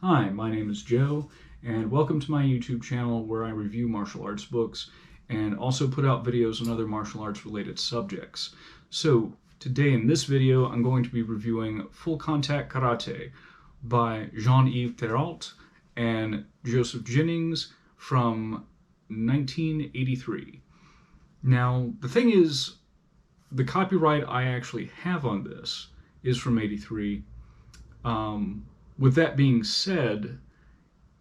Hi, my name is Joe, and welcome to my YouTube channel where I review martial arts books and also put out videos on other martial arts related subjects. So today in this video I'm going to be reviewing Full Contact Karate by Yves Theriault and Joseph Jennings from 1983. Now the thing is, the copyright I actually have on this is from '83. With that being said,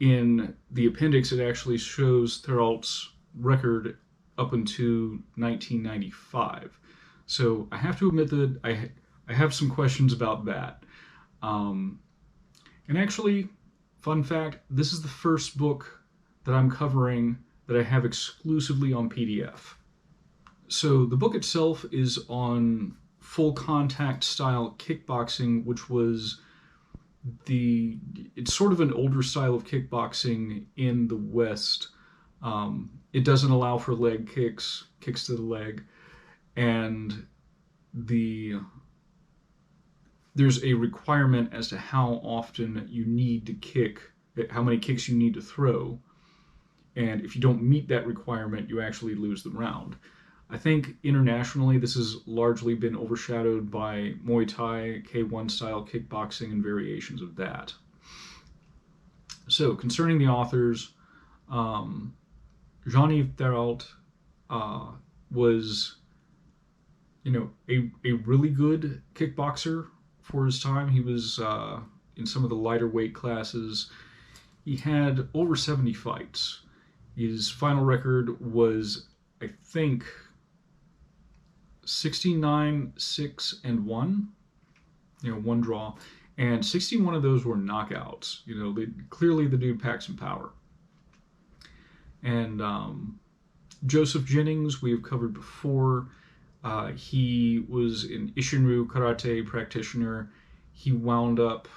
in the appendix it actually shows Theriault's record up until 1995. So I have to admit that I have some questions about that. And actually, fun fact, this is the first book that I'm covering that I have exclusively on PDF. So the book itself is on full contact style kickboxing, which was it's sort of an older style of kickboxing in the West. It doesn't allow for leg kicks to the leg, and there's a requirement as to how often you need to kick, how many kicks you need to throw, and if you don't meet that requirement, you actually lose the round. I think internationally this has largely been overshadowed by Muay Thai, K1 style kickboxing, and variations of that. So concerning the authors, Yves Theriault was, a really good kickboxer for his time. He was in some of the lighter weight classes. He had over 70 fights. His final record was, I think, 69, 6-1, one draw, and 61 of those were knockouts. Clearly the dude packed some power. And Joseph Jennings, we have covered before. He was an Isshinryu karate practitioner. He wound up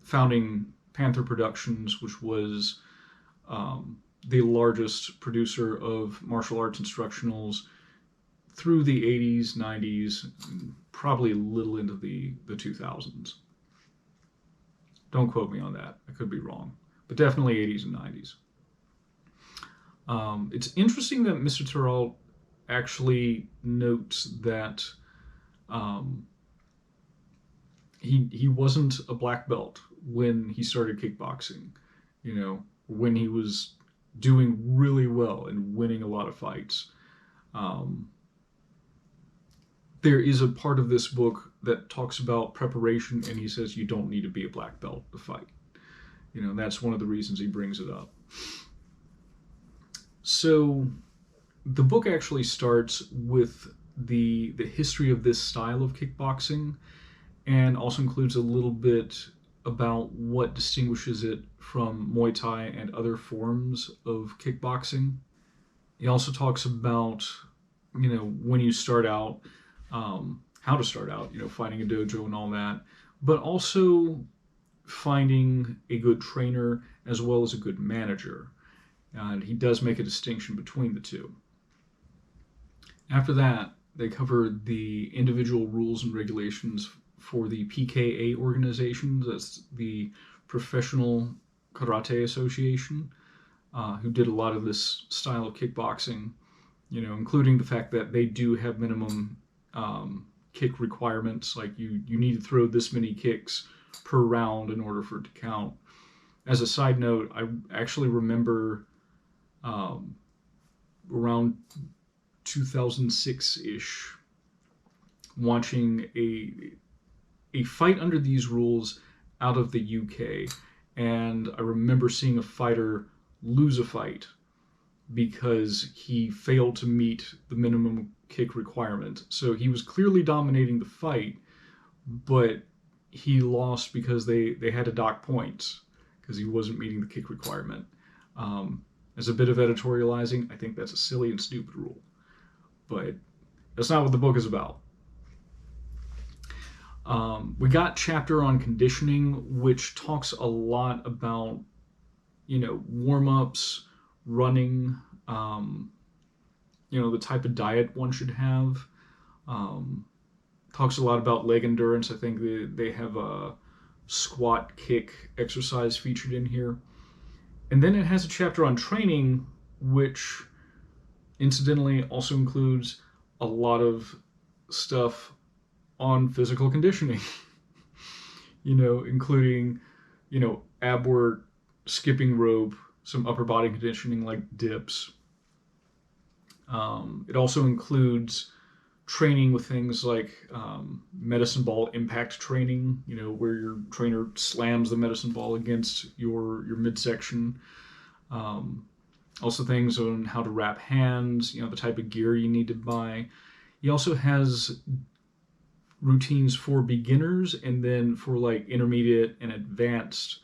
founding Panther Productions, which was the largest producer of martial arts instructionals through the 80s, 90s, probably a little into the 2000s. Don't quote me on that. I could be wrong. But definitely 80s and 90s. It's interesting that Mr. Theriault actually notes that he wasn't a black belt when he started kickboxing. When he was doing really well and winning a lot of fights. There is a part of this book that talks about preparation, and he says you don't need to be a black belt to fight. That's one of the reasons he brings it up. So the book actually starts with the history of this style of kickboxing, and also includes a little bit about what distinguishes it from Muay Thai and other forms of kickboxing. He also talks about, when you start out, how to start out, finding a dojo and all that, but also finding a good trainer as well as a good manager. And he does make a distinction between the two. After that, they cover the individual rules and regulations for the PKA organizations. That's the Professional Karate Association, who did a lot of this style of kickboxing, including the fact that they do have minimum kick requirements, like you need to throw this many kicks per round in order for it to count. As a side note, I actually remember around 2006-ish watching a fight under these rules out of the UK, and I remember seeing a fighter lose a fight because he failed to meet the minimum kick requirement. So he was clearly dominating the fight, but he lost because they had to dock points because he wasn't meeting the kick requirement. As a bit of editorializing, I think that's a silly and stupid rule, but that's not what the book is about. We got chapter on conditioning, which talks a lot about, warm-ups, running, the type of diet one should have. Talks a lot about leg endurance. I think they have squat kick exercise featured in here. And then it has a chapter on training, which incidentally also includes a lot of stuff on physical conditioning, including, ab work, skipping rope, some upper body conditioning like dips. It also includes training with things like medicine ball impact training, where your trainer slams the medicine ball against your midsection. Also things on how to wrap hands, the type of gear you need to buy. He also has routines for beginners and then for like intermediate and advanced,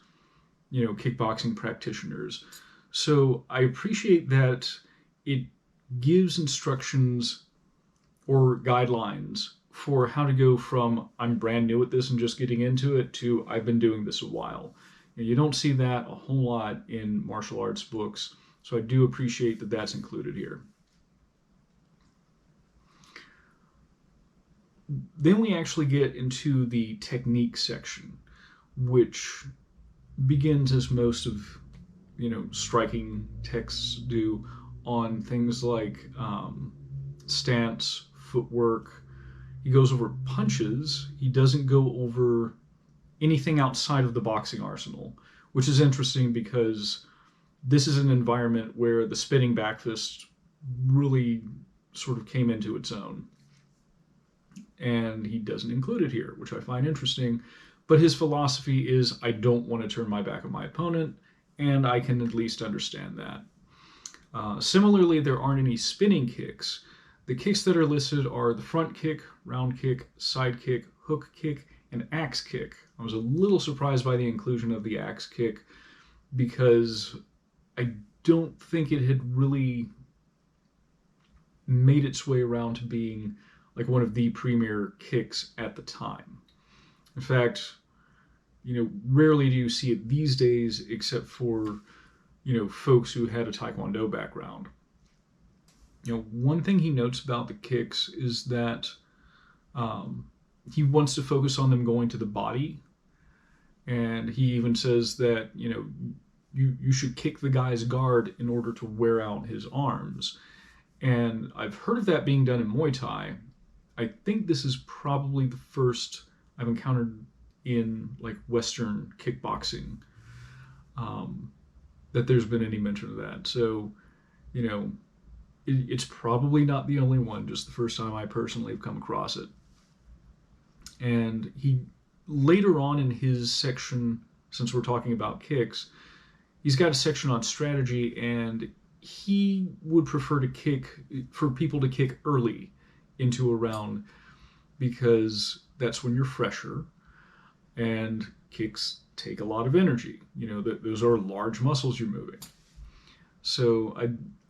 kickboxing practitioners. So I appreciate that it gives instructions or guidelines for how to go from I'm brand new at this and just getting into it to I've been doing this a while. And you don't see that a whole lot in martial arts books, so I do appreciate that that's included here. Then we actually get into the technique section, which begins as most of striking texts do on things like stance, footwork. He goes over punches. He doesn't go over anything outside of the boxing arsenal, which is interesting because this is an environment where the spinning back fist really sort of came into its own. And he doesn't include it here, which I find interesting. But his philosophy is, I don't want to turn my back on my opponent, and I can at least understand that. Similarly, there aren't any spinning kicks. The kicks that are listed are the front kick, round kick, side kick, hook kick, and axe kick. I was a little surprised by the inclusion of the axe kick because I don't think it had really made its way around to being like one of the premier kicks at the time. In fact, rarely do you see it these days except for, folks who had a Taekwondo background. One thing he notes about the kicks is that he wants to focus on them going to the body. And he even says that, you should kick the guy's guard in order to wear out his arms. And I've heard of that being done in Muay Thai. I think this is probably the first I've encountered in like Western kickboxing that there's been any mention of that. So, it's probably not the only one, just the first time I personally have come across it. And he later on in his section, since we're talking about kicks, he's got a section on strategy, and he would prefer for people to kick early into a round because that's when you're fresher, and kicks take a lot of energy. Those are large muscles you're moving. So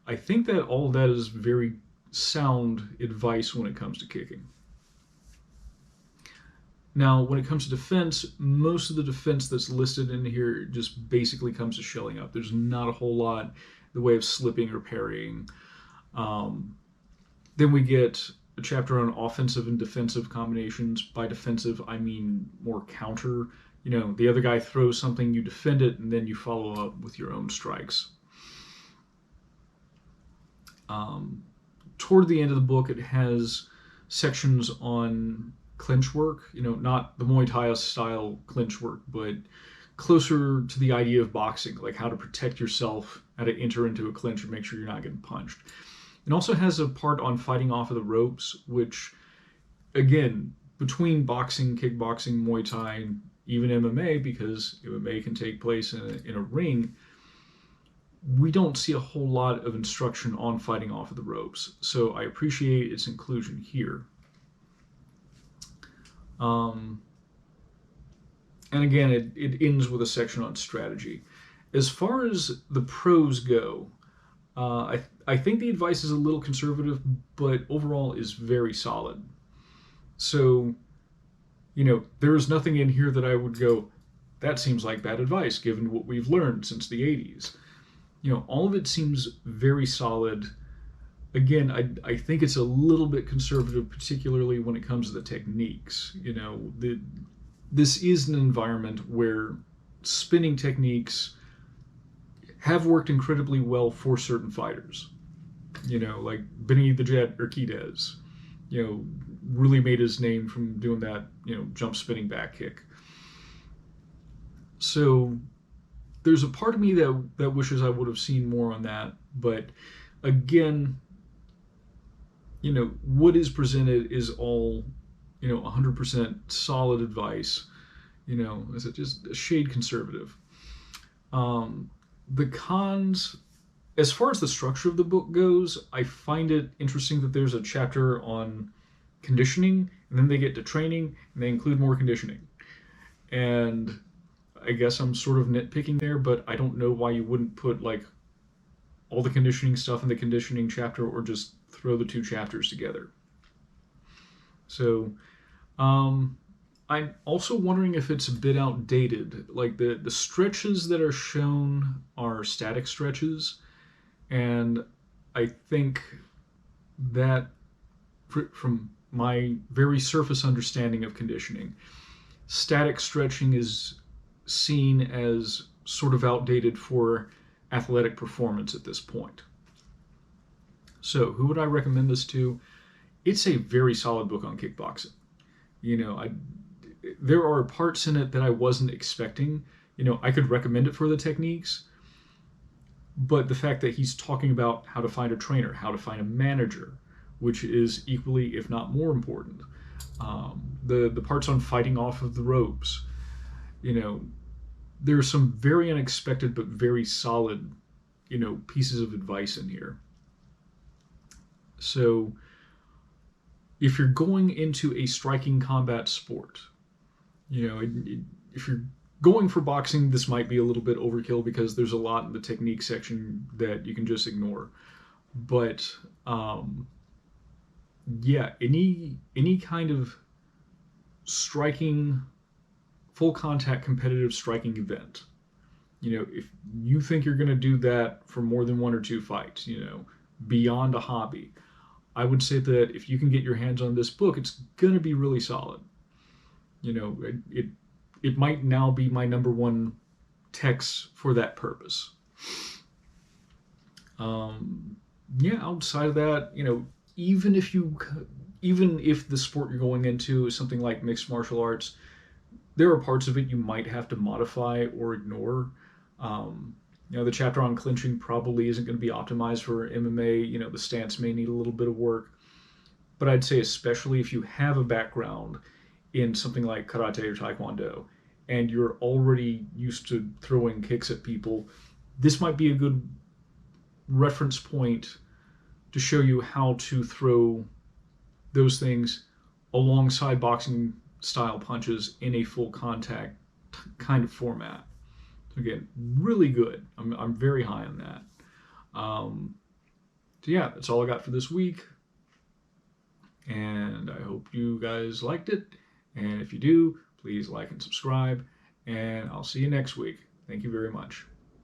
I think that all of that is very sound advice when it comes to kicking. Now, when it comes to defense, most of the defense that's listed in here just basically comes to shelling up. There's not a whole lot in the way of slipping or parrying. Then we get a chapter on offensive and defensive combinations. By defensive, I mean more counter. The other guy throws something, you defend it, and then you follow up with your own strikes. Toward the end of the book, it has sections on clinch work, not the Muay Thai style clinch work, but closer to the idea of boxing, like how to protect yourself, how to enter into a clinch and make sure you're not getting punched. It also has a part on fighting off of the ropes, which, again, between boxing, kickboxing, Muay Thai, even MMA, because MMA can take place in a ring, we don't see a whole lot of instruction on fighting off of the ropes. So I appreciate its inclusion here. And again, it ends with a section on strategy. As far as the pros go, I think the advice is a little conservative, but overall is very solid. So, there is nothing in here that I would go, that seems like bad advice given what we've learned since the 80s. All of it seems very solid. Again, I think it's a little bit conservative, particularly when it comes to the techniques. this is an environment where spinning techniques have worked incredibly well for certain fighters. Like Benny the Jet Urquidez, really made his name from doing that, jump spinning back kick. So there's a part of me that wishes I would have seen more on that. But again, what is presented is all, 100% solid advice. Is it just a shade conservative? The cons, as far as the structure of the book goes, I find it interesting that there's a chapter on conditioning, and then they get to training, and they include more conditioning. And I guess I'm sort of nitpicking there, but I don't know why you wouldn't put like all the conditioning stuff in the conditioning chapter, or just throw the two chapters together. So, I'm also wondering if it's a bit outdated. Like the stretches that are shown are static stretches, and I think that from my very surface understanding of conditioning, static stretching is seen as sort of outdated for athletic performance at this point. So, who would I recommend this to? It's a very solid book on kickboxing. There are parts in it that I wasn't expecting. I could recommend it for the techniques, but the fact that he's talking about how to find a trainer, how to find a manager, which is equally, if not more important, the parts on fighting off of the ropes, there are some very unexpected but very solid, pieces of advice in here. So if you're going into a striking combat sport, if you're going for boxing, this might be a little bit overkill because there's a lot in the technique section that you can just ignore. But yeah, any kind of striking, full contact competitive striking event, if you think you're going to do that for more than one or two fights, beyond a hobby, I would say that if you can get your hands on this book, it's going to be really solid. It might now be my number one text for that purpose. Yeah, outside of that, even if the sport you're going into is something like mixed martial arts, there are parts of it you might have to modify or ignore. The chapter on clinching probably isn't going to be optimized for MMA. The stance may need a little bit of work. But I'd say especially if you have a background in something like karate or taekwondo, and you're already used to throwing kicks at people, this might be a good reference point to show you how to throw those things alongside boxing style punches in a full contact kind of format. Again, really good. I'm very high on that. So yeah, that's all I got for this week. And I hope you guys liked it. And if you do, please like and subscribe. And I'll see you next week. Thank you very much.